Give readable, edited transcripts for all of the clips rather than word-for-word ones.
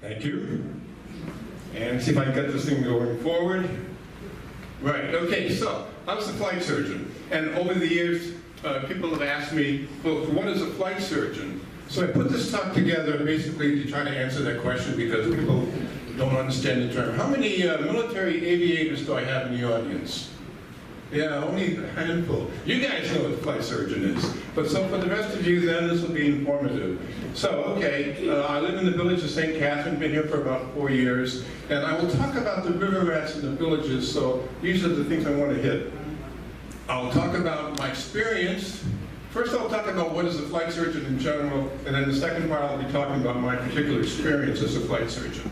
Thank you. And see if I can get this thing going forward. Right, okay, so I was a flight surgeon. And over the years, people have asked me, well, what is a flight surgeon? So I put this talk together basically to try to answer that question because people don't understand the term. How many military aviators do I have in the audience? Yeah, only a handful. You guys know what a flight surgeon is. But so for the rest of you then, this will be informative. So, okay, I live in the village of St. Catherine, been here for about 4 years, and I will talk about the river rats in the villages, so these are the things I want to hit. I'll talk about my experience. First I'll talk about what is a flight surgeon in general, and then the second part I'll be talking about my particular experience as a flight surgeon.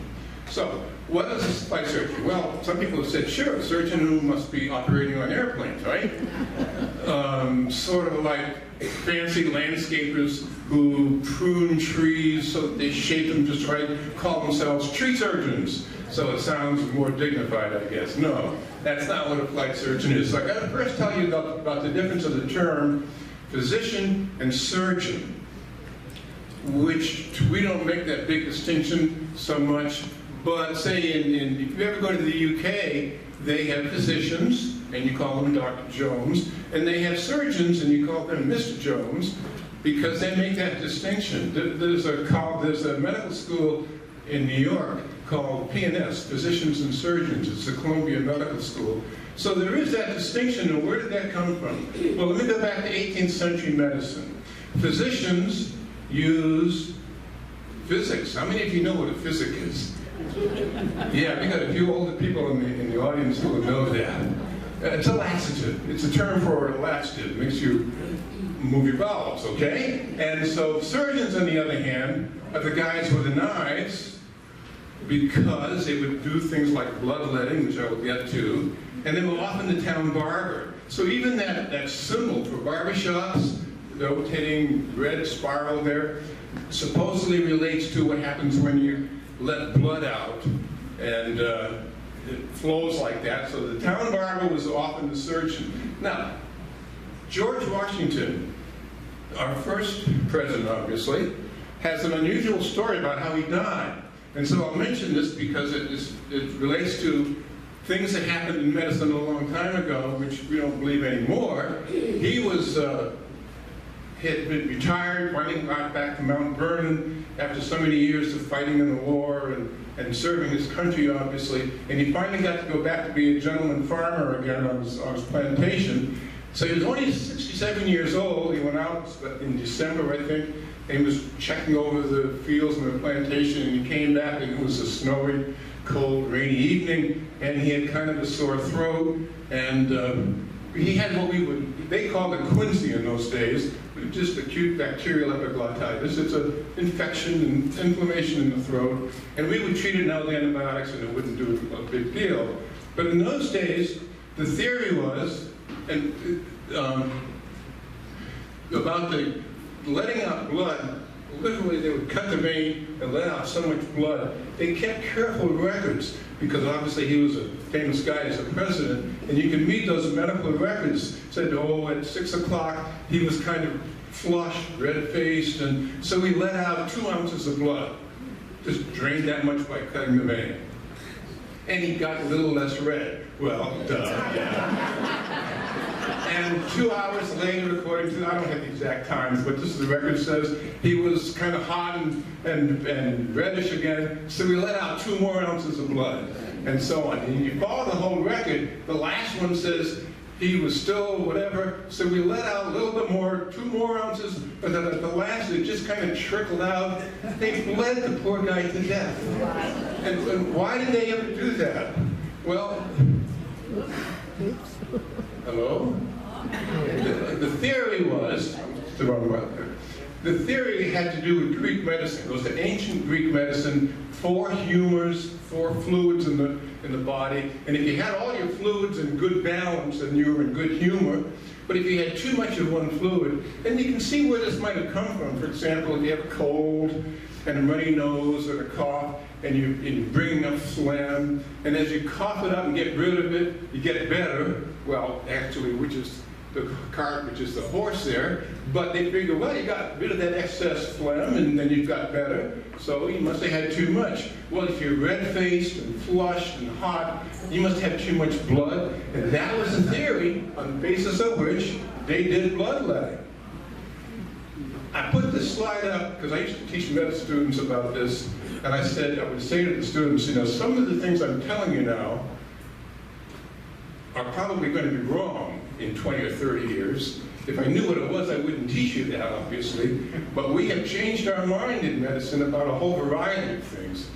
So, what is a flight surgeon? Well, some people have said, sure, a surgeon who must be operating on airplanes, right? Sort of like fancy landscapers who prune trees so that they shape them just right, call themselves tree surgeons. So it sounds more dignified, I guess. No, that's not what a flight surgeon is. So I got to first tell you about the difference of the term physician and surgeon, which we don't make that big distinction so much. But say if you ever go to the UK, they have physicians, and you call them Dr. Jones, and they have surgeons, and you call them Mr. Jones, because they make that distinction. There's a medical school in New York called PNS, Physicians and Surgeons. It's the Columbia Medical School. So there is that distinction, and where did that come from? Well, let me go back to 18th century medicine. Physicians use physics. How many of you know what a physic is? Yeah, we got a few older people in the audience who will know that. It's a laxative. It's a term for a laxative. It makes you move your bowels, okay? And so surgeons, on the other hand, are the guys with the knives because they would do things like bloodletting, which I will get to, and they were often the town barber. So even that symbol for barbershops, the rotating red spiral there, supposedly relates to what happens when you let blood out, and it flows like that. So the town barber was often the surgeon. Now, George Washington, our first president, obviously, has an unusual story about how he died. And so I'll mention this because it relates to things that happened in medicine a long time ago, which we don't believe anymore. He was had been retired, finally got back to Mount Vernon after so many years of fighting in the war and serving his country, obviously. And he finally got to go back to be a gentleman farmer again on his plantation. So he was only 67 years old. He went out in December, I think, and he was checking over the fields and the plantation, and he came back, and it was a snowy, cold, rainy evening, and he had kind of a sore throat, and he had what they called a quinsy in those days, just acute bacterial epiglottitis. It's an infection and inflammation in the throat, and we would treat it now with antibiotics, and it wouldn't do a big deal. But in those days, the theory was, about the letting out blood. Literally, they would cut the vein and let out so much blood. They kept careful records because obviously he was a famous guy as a president, and you can read those medical records. Said, oh, at 6 o'clock he was kind of flushed, red-faced, and so he let out 2 ounces of blood. Just drained that much by cutting the vein. And he got a little less red. Well, duh. Yeah. And 2 hours later, according to, I don't have the exact times, but this is the record says, he was kind of hot and reddish again, so we let out 2 more ounces of blood, and so on. And you follow the whole record, the last one says he was still whatever, so we let out a little bit more, 2 more ounces, but then at the last it just kind of trickled out. They bled the poor guy to death. And why did they ever do that? Well, hello? The theory was, the wrong one. The theory had to do with Greek medicine. It was the ancient Greek medicine, 4 humors, 4 fluids in the body. And if you had all your fluids in good balance, then you were in good humor. But if you had too much of one fluid, then you can see where this might have come from. For example, if you have a cold and a runny nose or a cough, and you bring enough phlegm, and as you cough it up and get rid of it, you get better. Well, actually, we're just the cart, which is the horse there, but they figure, well, you got rid of that excess phlegm and then you've got better, so you must have had too much. Well, if you're red-faced and flushed and hot, you must have too much blood, and that was the theory on the basis of which they did bloodletting. I put this slide up because I used to teach med students about this, and I would say to the students, you know, some of the things I'm telling you now are probably going to be wrong in 20 or 30 years. If I knew what it was, I wouldn't teach you that, obviously. But we have changed our mind in medicine about a whole variety of things.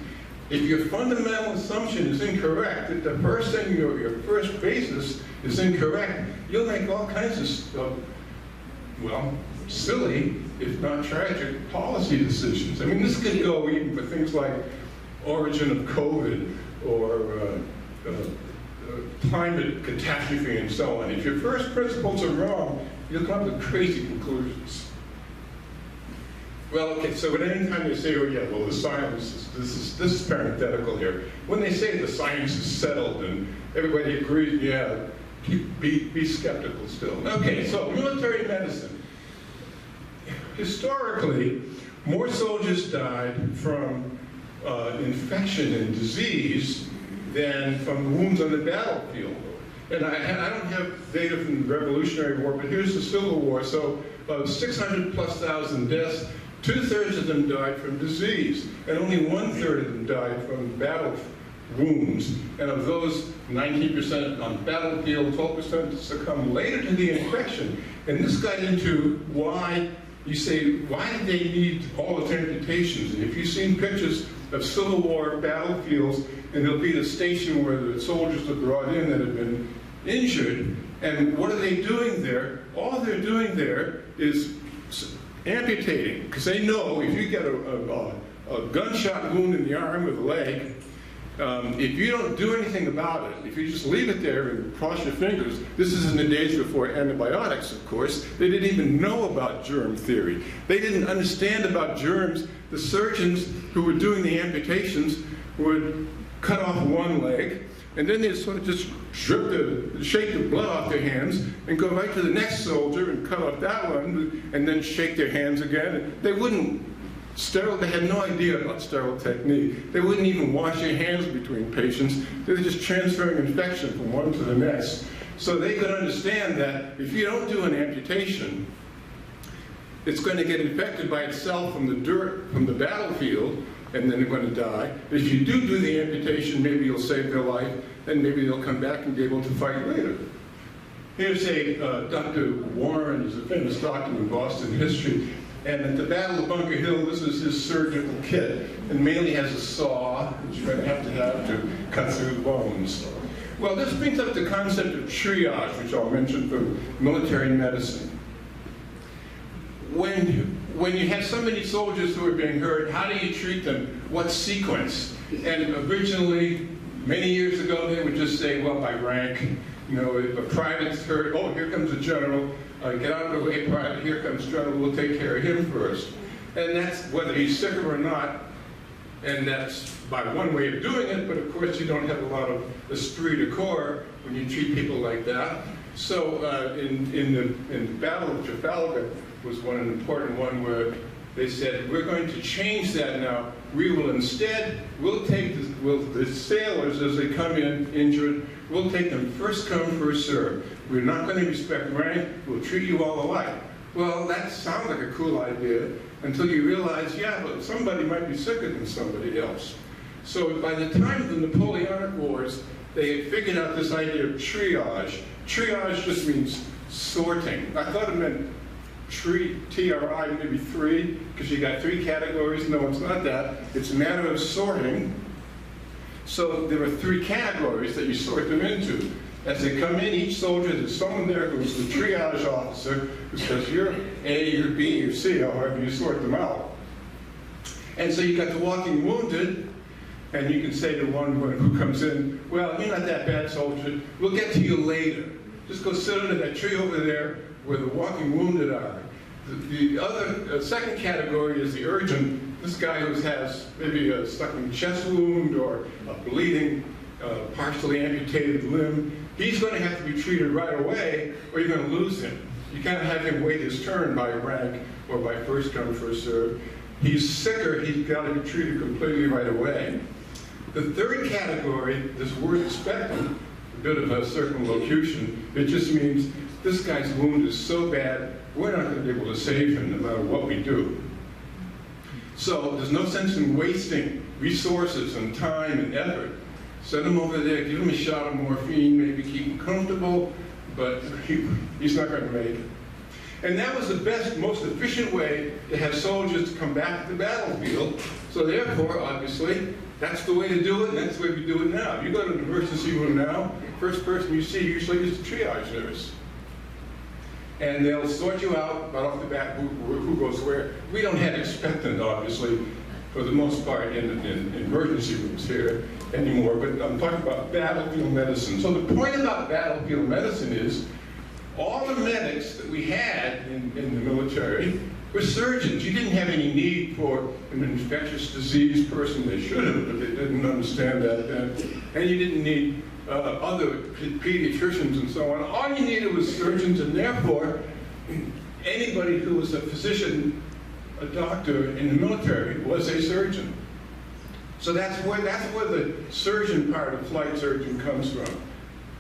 If your fundamental assumption is incorrect, that the first thing, your first basis is incorrect, you'll make all kinds of, well, silly, if not tragic, policy decisions. I mean, this could go even for things like origin of COVID or climate catastrophe and so on. If your first principles are wrong, you'll come up with crazy conclusions. Well, okay, so at any time they say, oh yeah, well the science, this is parenthetical here. When they say the science is settled and everybody agrees, yeah, be skeptical still. Okay, so military medicine. Historically, more soldiers died from infection and disease than from wounds on the battlefield. And I don't have data from the Revolutionary War, but here's the Civil War. So 600 plus thousand deaths, 2/3 of them died from disease, and only 1/3 of them died from battle wounds. And of those, 19% on the battlefield, 12% succumbed later to the infection. And this got into why you say, why did they need all those amputations? And if you've seen pictures of Civil War battlefields, and there'll be the station where the soldiers are brought in that have been injured, and what are they doing there? All they're doing there is amputating, because they know if you get a gunshot wound in the arm or the leg, if you don't do anything about it, if you just leave it there and cross your fingers, this is in the days before antibiotics, of course, they didn't even know about germ theory. They didn't understand about germs. The surgeons who were doing the amputations would cut off one leg, and then they'd sort of just shake the blood off their hands and go right to the next soldier and cut off that one, and then shake their hands again. They wouldn't they had no idea about sterile technique. They wouldn't even wash their hands between patients. They were just transferring infection from one to the next. So they could understand that if you don't do an amputation, it's going to get infected by itself from the dirt, from the battlefield, and then they're going to die. But if you do the amputation, maybe you'll save their life, and maybe they'll come back and be able to fight later. Here's Dr. Warren is a famous doctor in Boston history. And at the Battle of Bunker Hill, this is his surgical kit. And mainly has a saw, which you're going to have to cut through the bones. Well, this brings up the concept of triage, which I'll mention from military medicine. When you have so many soldiers who are being hurt, how do you treat them? What sequence? And originally, many years ago, they would just say, well, by rank. You know, if a private's hurt, oh, here comes a general. Get out of the way, private, here comes general, we'll take care of him first. And that's whether he's sick or not, and that's by one way of doing it, but of course you don't have a lot of esprit de corps when you treat people like that. So in the Battle of Trafalgar was an important one where they said, we're going to change that now. We will instead, we'll take the sailors as they come in injured, we'll take them first come, first serve. We're not going to respect rank, we'll treat you all alike. Well, that sounds like a cool idea until you realize, yeah, but somebody might be sicker than somebody else. So by the time of the Napoleonic Wars, they had figured out this idea of triage. Triage just means sorting. I thought it meant T-R-I, maybe three, because you got three categories. No, it's not that. It's a matter of sorting. So there are three categories that you sort them into. As they come in, each soldier, there's someone there who's the triage officer who says, you're A, you're B, you're C, however you sort them out. And so you got the walking wounded, and you can say to one who comes in, well, you're not that bad, soldier. We'll get to you later. Just go sit under that tree over there where the walking wounded are. The other, second category is the urgent. This guy who has maybe a sucking chest wound or a bleeding partially amputated limb, he's going to have to be treated right away, or you're going to lose him. You can't have him wait his turn by rank or by first come, first serve. He's sicker, he's got to be treated completely right away. The third category, this word expectant, a bit of a circumlocution, it just means this guy's wound is so bad, we're not going to be able to save him no matter what we do. So there's no sense in wasting resources and time and effort. Send him over there, give him a shot of morphine, maybe keep him comfortable, but he's not going to make it. And that was the best, most efficient way to have soldiers come back to the battlefield. So therefore, obviously, that's the way to do it, and that's the way we do it now. You go to the emergency room now, first person you see usually is the triage nurse. And they'll sort you out right off the bat who goes where. We don't have expectant, obviously, for the most part in emergency rooms here anymore, but I'm talking about battlefield medicine. So the point about battlefield medicine is all the medics that we had in the military were surgeons. You didn't have any need for an infectious disease person. They should have, but they didn't understand that then. And you didn't need other pediatricians and so on. All you needed was surgeons, and therefore, anybody who was a physician, a doctor in the military was a surgeon. So that's where the surgeon part of flight surgeon comes from.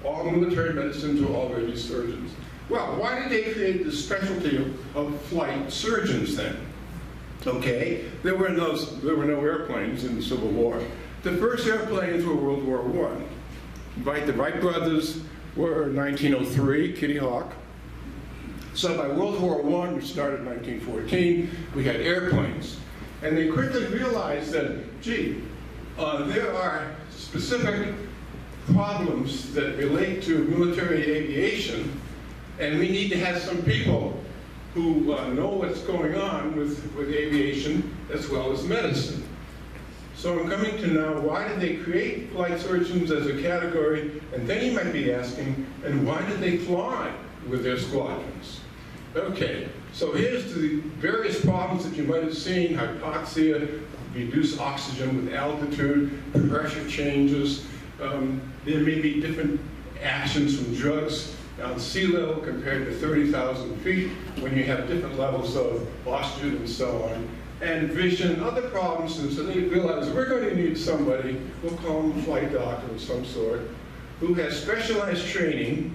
All military medicines were already surgeons. Well, why did they create the specialty of flight surgeons then? Okay, there were no airplanes in the Civil War. The first airplanes were World War I. Right, the Wright brothers were 1903, Kitty Hawk. So by World War I, which started in 1914, we had airplanes. And they quickly realized that, gee, there are specific problems that relate to military aviation, and we need to have some people who know what's going on with aviation as well as medicine. So I'm coming to now, why did they create flight surgeons as a category? And then you might be asking, and why did they fly with their squadrons? Okay, so here's the various problems that you might have seen: hypoxia, reduced oxygen with altitude, pressure changes. There may be different actions from drugs on sea level compared to 30,000 feet when you have different levels of oxygen and so on. And vision, other problems, and so they realized we're going to need somebody, we'll call them a flight doctor of some sort, who has specialized training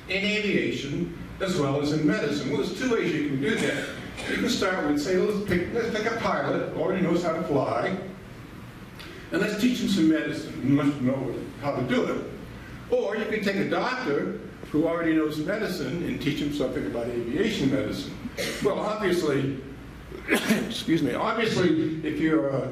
in aviation as well as in medicine. Well, there's two ways you can do that. You can start with, say, let's pick a pilot who already knows how to fly, and let's teach him some medicine. He must know how to do it. Or you can take a doctor who already knows medicine and teach him something about aviation medicine. Well, obviously, excuse me, obviously, if you're,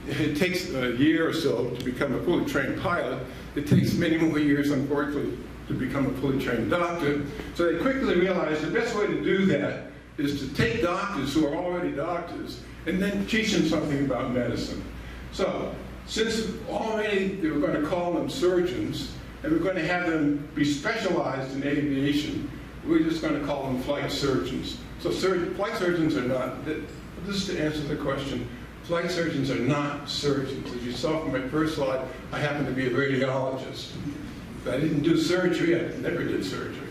it takes a year or so to become a fully trained pilot. It takes many more years, unfortunately, to become a fully trained doctor. So they quickly realized the best way to do that is to take doctors who are already doctors and then teach them something about medicine. So, since already they were going to call them surgeons, and we're going to have them be specialized in aviation, we're just going to call them flight surgeons. So flight surgeons are not, this is to answer the question, flight surgeons are not surgeons. As you saw from my first slide, I happen to be a radiologist. I didn't do surgery, I never did surgery.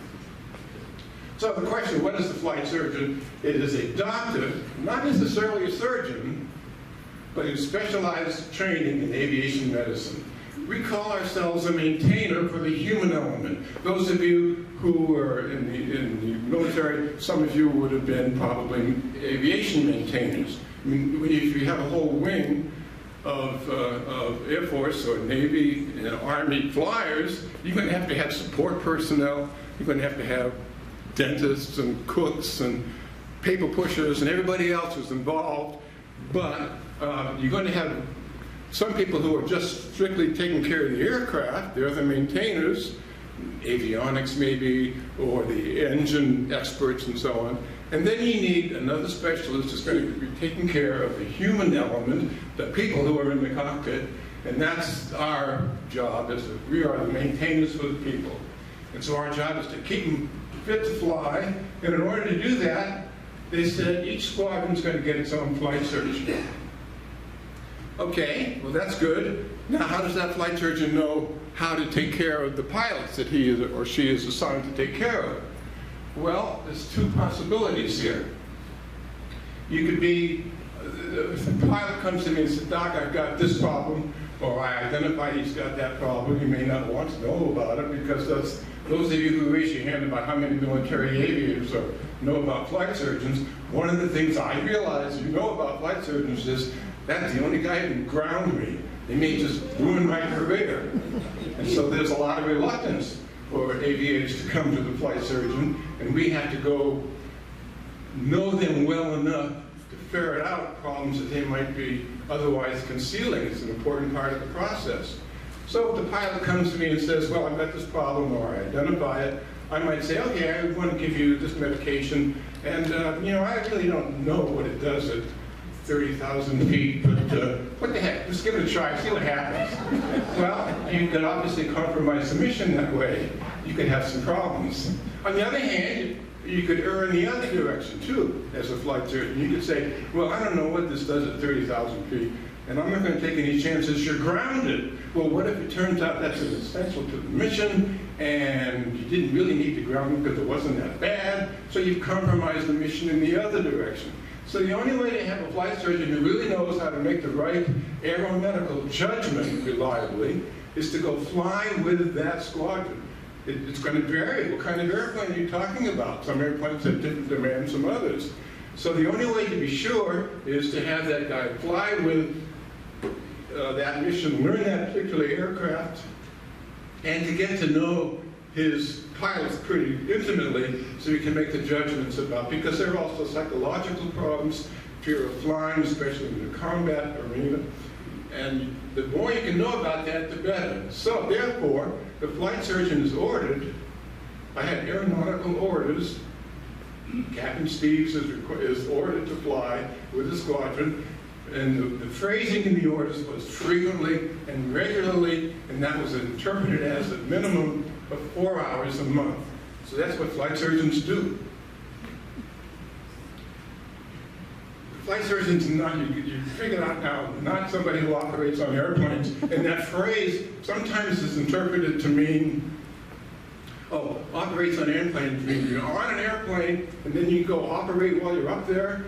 So the question, what is the flight surgeon? It is a doctor, not necessarily a surgeon, but in specialized training in aviation medicine. We call ourselves a maintainer for the human element. Those of you who were in the military, some of you would have been probably aviation maintainers. I mean, if you have a whole wing of Air Force or Navy and Army flyers, you're going to have support personnel. You're going to have dentists and cooks and paper pushers and everybody else who's involved. But you're going to have some people who are just strictly taking care of the aircraft. They're the maintainers, avionics maybe, or the engine experts and so on. And then you need another specialist who's going to be taking care of the human element, the people who are in the cockpit, and that's our job. We are the maintainers for the people. And so our job is to keep them fit to fly, and in order to do that, they said each squadron is going to get its own flight surgeon. Okay, well that's good. Now how does that flight surgeon know how to take care of the pilots that he is or she is assigned to take care of? Well, there's two possibilities here. You could be, the pilot comes to me and says, Doc, I've got this problem, or I identify he's got that problem. You may not want to know about it because those of you who raise your hand about how many military aviators know about flight surgeons, one of the things I realize you know about flight surgeons is that's the only guy who can ground me. They may just ruin my career. And so there's a lot of reluctance for aviators to come to the flight surgeon, and we have to go know them well enough to ferret out problems that they might be otherwise concealing. It's an important part of the process. So if the pilot comes to me and says, well, I've got this problem, or I identify it, I might say, okay, I want to give you this medication, and you know, I really don't know what it does at 30,000 feet, but what the heck, just give it a try, see what happens. Well, you could obviously compromise the mission that way. You could have some problems. On the other hand, you could err in the other direction too, as a flight surgeon. You could say, well, I don't know what this does at 30,000 feet, and I'm not going to take any chances, you're grounded. Well, what if it turns out that's essential to the mission, and you didn't really need to ground them because it wasn't that bad, so you've compromised the mission in the other direction. So the only way to have a flight surgeon who really knows how to make the right aeromedical judgment reliably is to go fly with that squadron. It's going to vary. What kind of airplane are you talking about? Some airplanes have different demands from others. So the only way to be sure is to have that guy fly with that mission, learn that particular aircraft, and to get to know his pilots pretty intimately so he can make the judgments about, because there are also psychological problems, fear of flying, especially in the combat arena. And the more you can know about that, the better. So therefore, the flight surgeon is ordered, I had aeronautical orders, Captain Steeves is ordered to fly with the squadron, and the phrasing in the orders was frequently and regularly, and that was interpreted as a minimum of 4 hours a month. So that's what flight surgeons do. The flight surgeon's not, you figure out now, not somebody who operates on airplanes, and that phrase sometimes is interpreted to mean, oh, operates on airplanes means you're on an airplane and then you go operate while you're up there.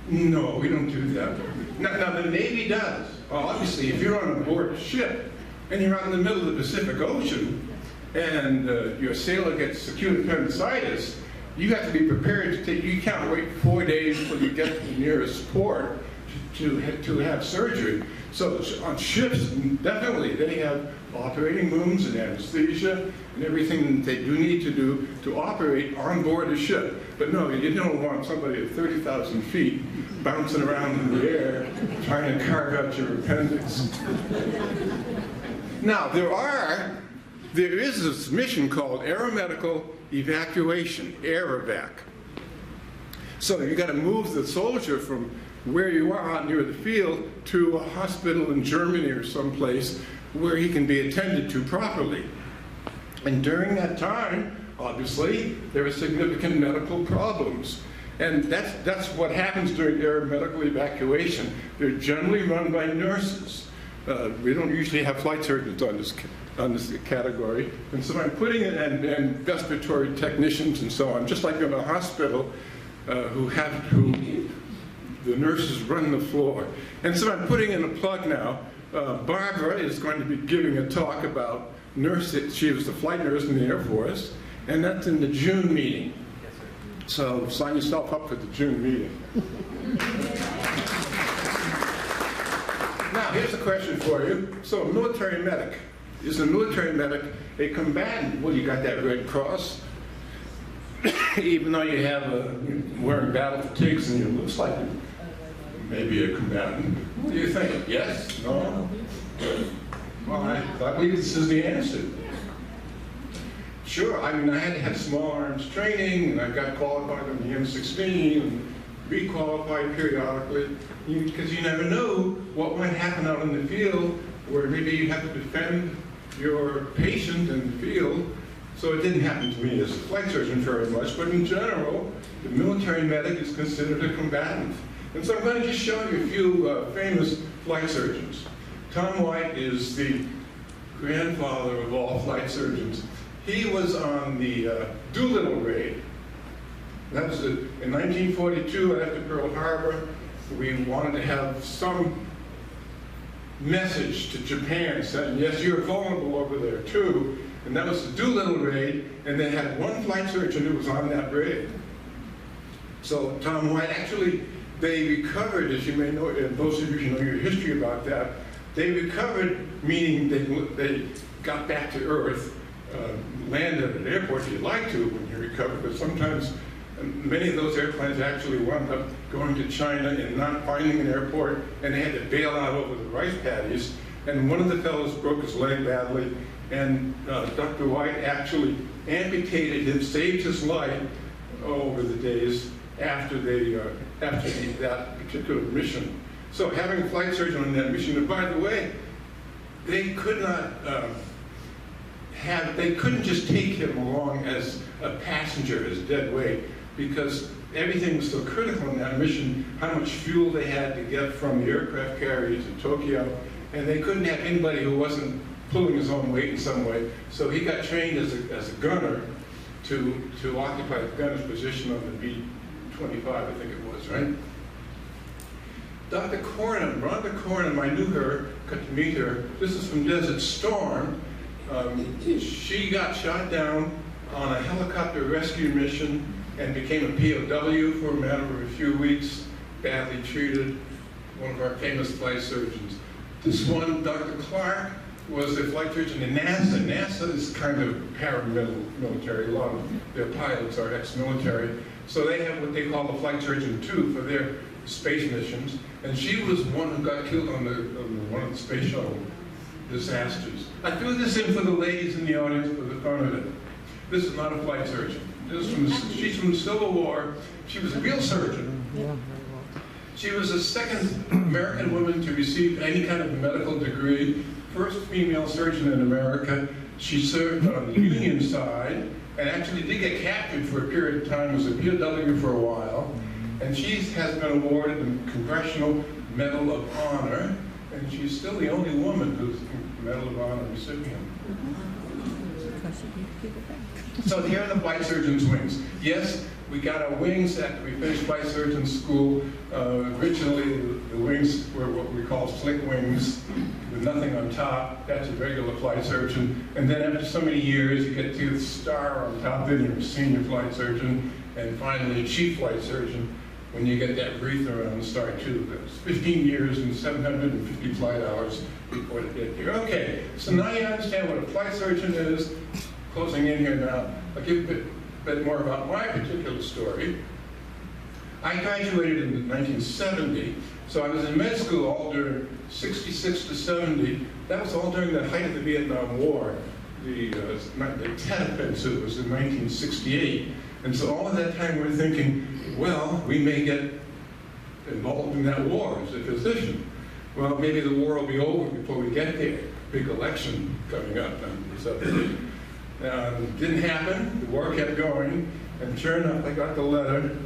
No, we don't do that. Now the Navy does. Well, obviously, if you're on board a ship and you're out in the middle of the Pacific Ocean and your sailor gets acute appendicitis, you have to be prepared to take, you can't wait 4 days until you get to the nearest port to have surgery. So on ships, definitely, they have operating rooms and anesthesia and everything that they do need to do to operate on board a ship. But no, you don't want somebody at 30,000 feet bouncing around in the air trying to carve out your appendix. Now, there is this mission called aeromedical evacuation, AeroVac. So you got to move the soldier from where you are out near the field to a hospital in Germany or someplace where he can be attended to properly. And during that time, obviously, there are significant medical problems. And that's what happens during aeromedical evacuation. They're generally run by nurses. We don't usually have flight surgeons on this category. And so I'm putting in, and respiratory technicians and so on, just like in a hospital, who the nurses run the floor. And so I'm putting in a plug now. Barbara is going to be giving a talk about nursing. She was the flight nurse in the Air Force, and that's in the June meeting. Yes, sir. So sign yourself up for the June meeting. Now, here's a question for you. So a military medic, is a military medic a combatant? Well, you got that Red Cross. Even though you have wearing battle fatigues and you looks like maybe a combatant. What do you think? Yes? No? Well, I believe this is the answer. Sure, I mean, I had to have small arms training, and I got qualified on the M16, and re-qualified periodically, because you never know what might happen out in the field, where maybe you have to defend your patient in the field. So it didn't happen to me as a flight surgeon very much, but in general, the military medic is considered a combatant. And so I'm going to just show you a few famous flight surgeons. Tom White is the grandfather of all flight surgeons. He was on the Doolittle raid. That was in 1942 after Pearl Harbor. We wanted to have some message to Japan saying, yes, you're vulnerable over there too. And that was the Doolittle raid, and they had one flight surgeon who was on that raid. So Tom White, actually, they recovered, as you may know, and those of you who know your history about that, they recovered, meaning they got back to Earth, landed at an airport if you'd like to when you recover, but sometimes many of those airplanes actually wound up going to China and not finding an airport, and they had to bail out over the rice paddies. And one of the fellows broke his leg badly, and Dr. White actually amputated him, saved his life over the days after that particular mission. So having a flight surgeon on that mission, and by the way, they could not they couldn't just take him along as a passenger, as dead weight, because everything was so critical in that mission, how much fuel they had to get from the aircraft carriers in Tokyo, and they couldn't have anybody who wasn't pulling his own weight in some way. So he got trained as a gunner to occupy the gunner's position on the B-25, I think it was, right? Dr. Cornum, Rhonda Cornum, I knew her, got to meet her. This is from Desert Storm. She got shot down on a helicopter rescue mission and became a POW for a matter of a few weeks, badly treated, one of our famous flight surgeons. This one, Dr. Clark, was a flight surgeon in NASA. NASA is kind of paramilitary. A lot of their pilots are ex-military. So they have what they call the flight surgeon 2 for their space missions. And she was one who got killed on one of the space shuttle disasters. I threw this in for the ladies in the audience for the fun of it. This is not a flight surgeon. She's from the Civil War. She was a real surgeon. She was the second American woman to receive any kind of medical degree, first female surgeon in America. She served on the Union side and actually did get captured for a period of time, was a POW for a while. And she has been awarded the Congressional Medal of Honor, and she's still the only woman who's a Medal of Honor recipient. So here are the flight surgeon's wings. Yes, we got our wings after we finished flight surgeon school. Originally, the wings were what we call slick wings with nothing on top. That's a regular flight surgeon. And then after so many years, you get to the star on top, then you're a senior flight surgeon, and finally a chief flight surgeon when you get that wreath around the star too. That's 15 years and 750 flight hours before they get here. Okay, so now you understand what a flight surgeon is. Closing in here now, I'll give a bit more about my particular story. I graduated in 1970, so I was in med school all during 66 to 70. That was all during the height of the Vietnam War. The Tet Offensive was in 1968. And so all of that time we're thinking, well, we may get involved in that war as a physician. Well, maybe the war will be over before we get there. Big election coming up on December. Didn't happen, the war kept going, and sure enough, I got the letter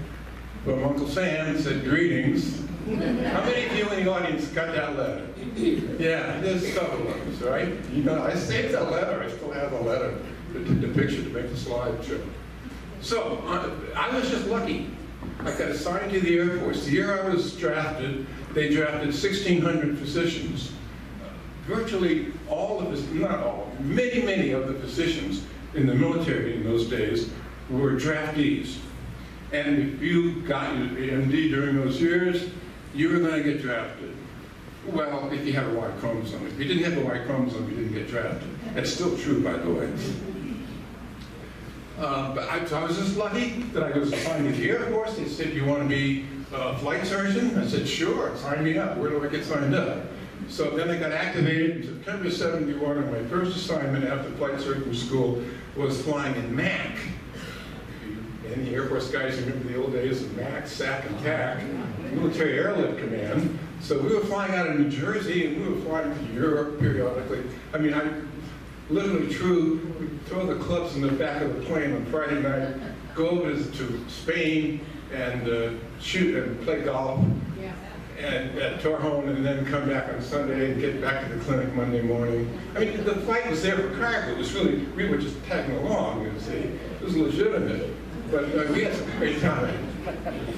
from Uncle Sam that said, greetings. How many of you in the audience got that letter? Yeah, there's several of us, right? You know, I saved that letter, I still have the letter, the picture to make the slideshow. So, I was just lucky. I got assigned to the Air Force. The year I was drafted, they drafted 1,600 physicians. Virtually all of this, not all, many of the physicians in the military in those days were draftees. And if you got your MD during those years, you were going to get drafted. Well, if you had a Y chromosome. If you didn't have a Y chromosome, you didn't get drafted. That's still true, by the way. So I was just lucky that I was assigned to the Air Force. They said, you want to be a flight surgeon? I said, sure, sign me up. Where do I get signed up? So then I got activated in September 71, and my first assignment after flight surgeon school was flying in MAC. And the Air Force guys remember the old days of MAC, SAC, and TAC, Military Airlift Command. So we were flying out of New Jersey, and we were flying to Europe periodically. I mean, literally true, we'd throw the clubs in the back of the plane on Friday night, go over to Spain and shoot and play golf. and at Torrejon, and then come back on Sunday and get back to the clinic Monday morning. I mean, the flight was there for cargo. It was really, we were just tagging along, you see. It was legitimate. But we had some great time.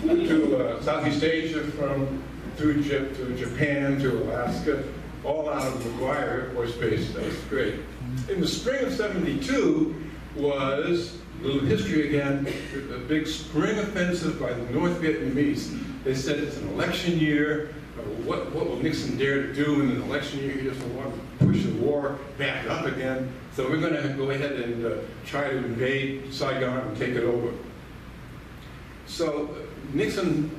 To Southeast Asia, through Japan, to Alaska, all out of McGuire Air Force Base. That was great. In the spring of '72 was, a little history again, a big spring offensive by the North Vietnamese. They said it's an election year. What will Nixon dare to do in an election year? He doesn't want to push the war back up again. So we're going to go ahead and try to invade Saigon and take it over. So Nixon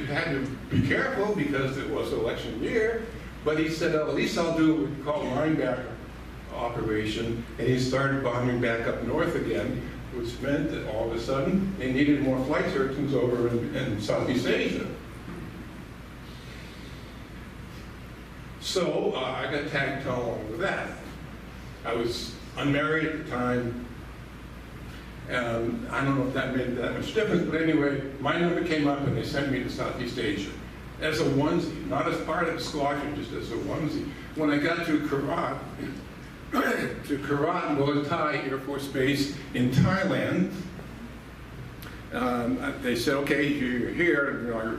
had to be careful because it was an election year, but he said, oh, at least I'll do what we call a linebacker operation, and he started bombing back up north again, which meant that all of a sudden they needed more flight surgeons over in Southeast Asia. So I got tagged along with that. I was unmarried at the time. I don't know if that made that much difference, but anyway, my number came up and they sent me to Southeast Asia as a onesie, not as part of the squadron, just as a onesie. When I got to Karat and Boa Thai Air Force Base in Thailand, they said, okay, you're here. You know, I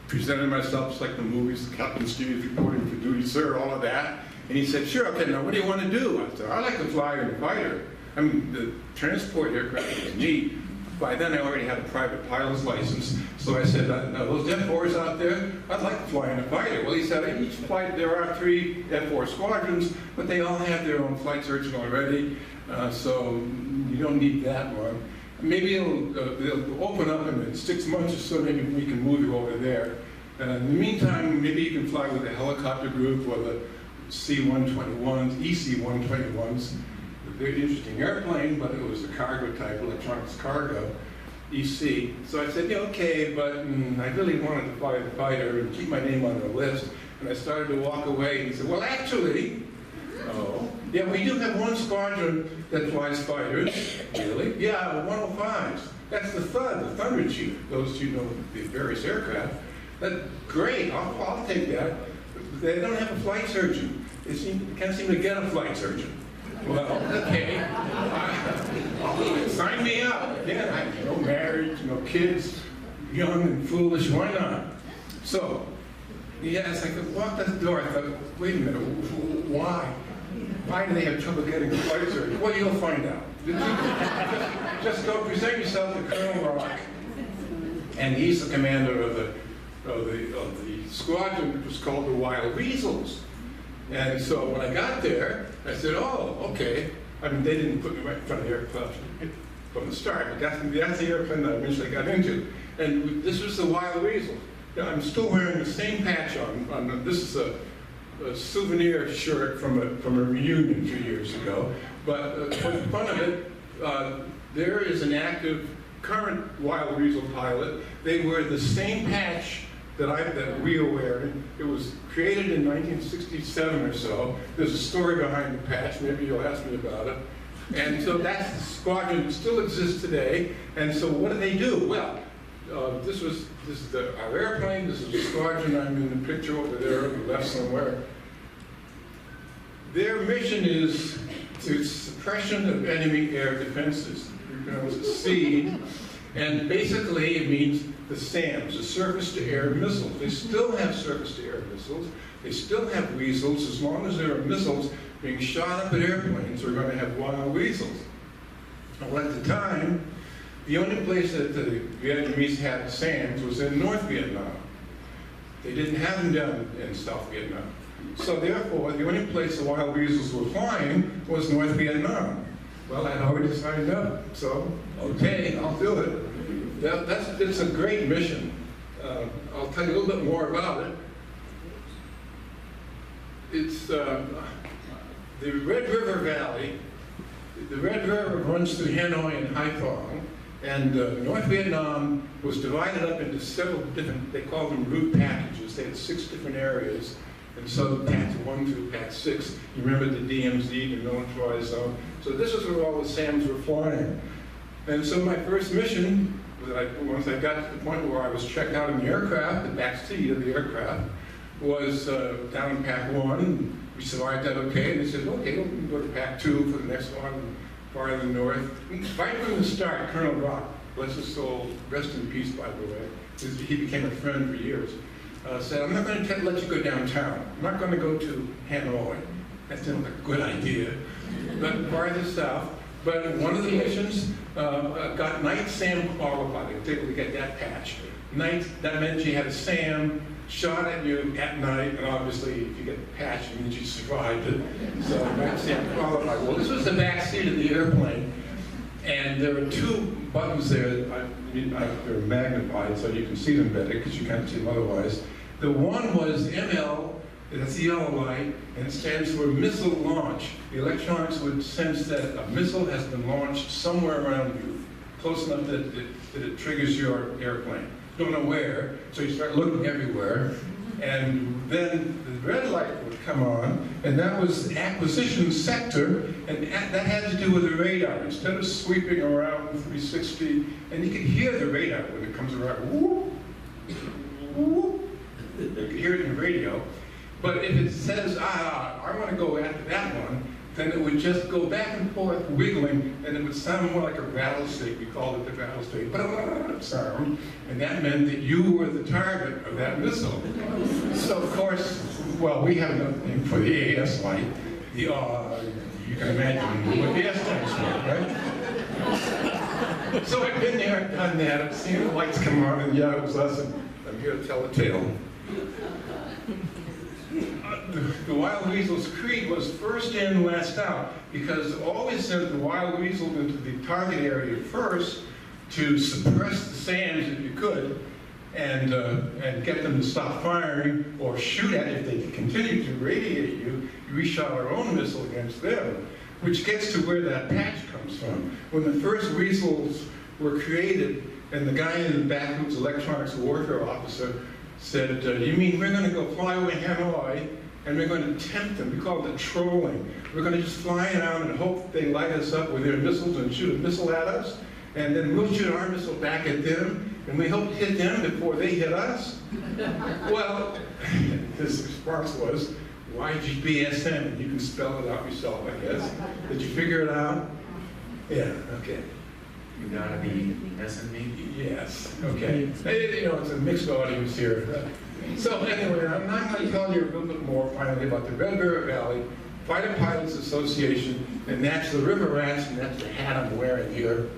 presented myself just like the movies, Captain Steeves reporting for duty, sir, all of that. And he said, sure, okay, now what do you want to do? I said, I like to fly in a fighter. I mean, the transport aircraft was neat. By then, I already had a private pilot's license. So I said, now those F-4s out there, I'd like to fly in a fighter. Well, he said, each flight, there are 3 F-4 squadrons, but they all have their own flight surgeon already. So you don't need that one. Maybe they'll open up in 6 months or so, maybe we can move you over there. In the meantime, maybe you can fly with a helicopter group or the C-121s, EC-121s. Very interesting airplane, but it was a cargo type, electronics cargo, EC. So I said, yeah, okay, but I really wanted to fly the fighter and keep my name on the list. And I started to walk away, and he said, well, actually, yeah, we do have one squadron that flies fighters. Really? Yeah, 105s. That's the THUD, the Thunder Chief. Those who know the various aircraft. That's great, I'll take that. They don't have a flight surgeon. They can't seem to get a flight surgeon. Well, okay, sign me up. Again, I have no marriage, no kids, young and foolish, why not? So, yes, I could walk out the door. I thought, wait a minute, why? Why do they have trouble getting a flight surgeon? Well, you'll find out. Just go present yourself to Colonel Rock. And he's the commander of the squadron, which was called the Wild Weasels. And so when I got there, I said, oh, okay. I mean, they didn't put me right in front of the aircraft from the start, but that's the airplane that I eventually got into. And this was the Wild Weasel. Now, I'm still wearing the same patch on this is a souvenir shirt from a reunion 2 years ago. But for the fun of it, there is an active current Wild Weasel pilot. They wear the same patch that we are wearing. It was created in 1967 or so. There's a story behind the patch. Maybe you'll ask me about it. And so that's the squadron that still exists today. And so what do they do? Well, this is our airplane. This is the squadron. I'm in the picture over there on the left somewhere. Their mission is to suppression of enemy air defenses. It's a SEAD. And basically, it means the SAMs, the surface-to-air missiles. They still have surface-to-air missiles. They still have weasels. As long as there are missiles being shot up at airplanes, we're going to have Wild Weasels. Well, at the time, the only place that the Vietnamese had SAMs was in North Vietnam. They didn't have them down in South Vietnam. So therefore, the only place the Wild Weasels were flying was North Vietnam. Well, I'd already signed up, so okay, I'll do it. It's a great mission. I'll tell you a little bit more about it. It's the Red River Valley. The Red River runs through Hanoi and Haiphong, and North Vietnam was divided up into several different, they call them route packages. They had 6 different areas. And so Patch 1 through Patch 6, you remember the DMZ, the militarized zone. So this is where all the SAMs were flying. And so my first mission once I got to the point where I was checked out in the aircraft, the back seat of the aircraft was down in Pack 1. We survived that okay, and they said, okay, we can go to Pack 2 for the next one, farther north. Right from the start, Colonel Rock, bless his soul, rest in peace, by the way, he became a friend for years, said, I'm not going to let you go downtown. I'm not going to go to Hanoi. That sounds like a good idea. But farther south, but one of the missions got Night SAM qualified. They were able to get that patch. Night, that meant you had a SAM shot at you at night, and obviously if you get the patch, it means you survived it. So Night SAM qualified. Well, this was the back seat of the airplane, and there were two buttons there. They're magnified so you can see them better because you can't see them otherwise. The one was ML. That's the yellow light, and it stands for missile launch. The electronics would sense that a missile has been launched somewhere around you, close enough that it triggers your airplane. Don't know where, so you start looking everywhere, and then the red light would come on, and that was the acquisition sector, and that had to do with the radar. Instead of sweeping around 360, and you could hear the radar when it comes around, whoop, whoop. You could hear it in the radio. But if it says, I want to go after that one, then it would just go back and forth, wiggling, and it would sound more like a rattlesnake. We called it the rattlesnake sound. And that meant that you were the target of that missile. So, of course, well, we have nothing for the AS light. You can imagine what the S stands for, right? So I've been there, I've done that, I've seen the lights come on, and yeah, it was us, and I'm here to tell a tale. The Wild Weasels creed was first in, last out, because always sent the Wild Weasel into the target area first to suppress the SAMs if you could, and get them to stop firing or shoot at it. If they continue to radiate you, we shot our own missile against them, which gets to where that patch comes from. When the first Weasels were created, and the guy in the back who was electronics warfare officer said, you mean we're going to go fly over Hanoi and we're going to tempt them? We call it trolling. We're going to just fly around and hope they light us up with their missiles and shoot a missile at us, and then we'll shoot our missile back at them, and we hope to hit them before they hit us? Well, his response was, YGBSM. You can spell it out yourself, I guess. Did you figure it out? Yeah, okay. You gotta be SME? Yes, okay. You know, it's a mixed audience here. So anyway, I'm going to tell you a little bit more finally about the Red River Valley Fighter Pilots Association, and that's the River Rats, and that's the hat I'm wearing here.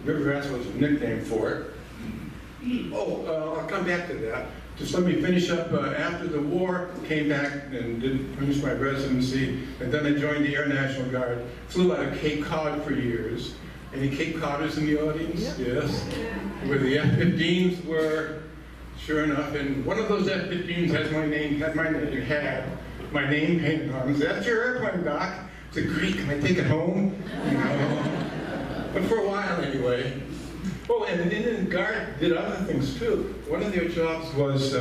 River Rats was a nickname for it. Oh, I'll come back to that. Just let me finish up. After the war, came back and didn't finish my residency, and then I joined the Air National Guard. Flew out of Cape Cod for years. Any Cape Codders in the audience? Yep. Yes. Where the F-15s were, sure enough, and one of those F-15s had my name painted on it. That's your airplane, Doc. I said, great, can I take it home? You know? But for a while anyway. Oh, and the Indian Guard did other things too. One of their jobs was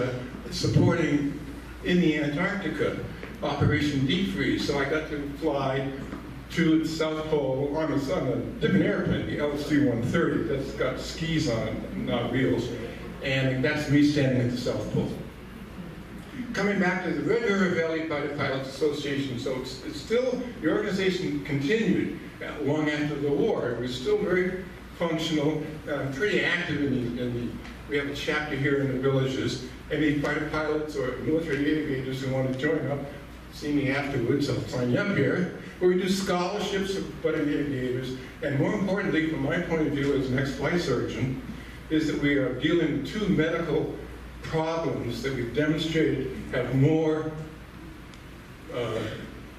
supporting in the Antarctica, Operation Deep Freeze. So I got to fly to the South Pole on a different airplane, the LC-130. That's got skis on it, not wheels. And that's me standing at the South Pole. Coming back to the Red River Valley Fighter Pilots Association, so it's still, the organization continued long after the war. It was still very functional, pretty active we have a chapter here in the villages. Any fighter pilots or military aviators who want to join up, see me afterwards, I'll sign you up here. Where we do scholarships for budding aviators, and more importantly, from my point of view as an ex-flight surgeon, is that we are dealing with two medical problems that we've demonstrated have more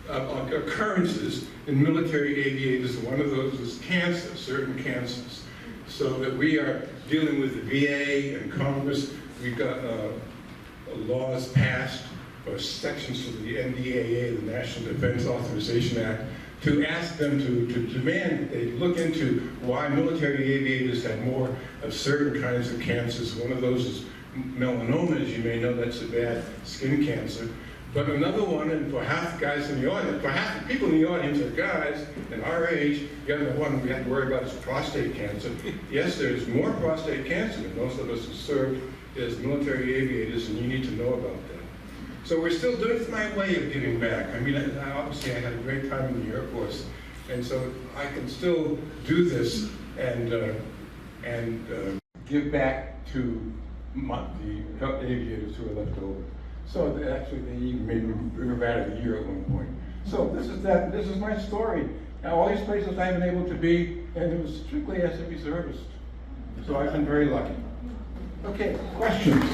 occurrences in military aviators. One of those is cancer, certain cancers. So that we are dealing with the VA and Congress. We've got laws passed, or sections of the NDAA, the National Defense Authorization Act, to ask them to demand that they look into why military aviators have more of certain kinds of cancers. One of those is melanoma, as you may know. That's a bad skin cancer. But another one, and for half the guys in the audience, for half the people in the audience are guys in our age, the other one we have to worry about is prostate cancer. Yes, there's more prostate cancer than most of us who served as military aviators, and you need to know about that. So we're still doing, it's my way of giving back. I mean, obviously I had a great time in the Air Force, and so I can still do this and give back to the aviators who are left over. So actually, they even made me River of the Year at one point. So this is my story. Now, all these places I've been able to be, and it was strictly as a reservist. So I've been very lucky. Okay, questions?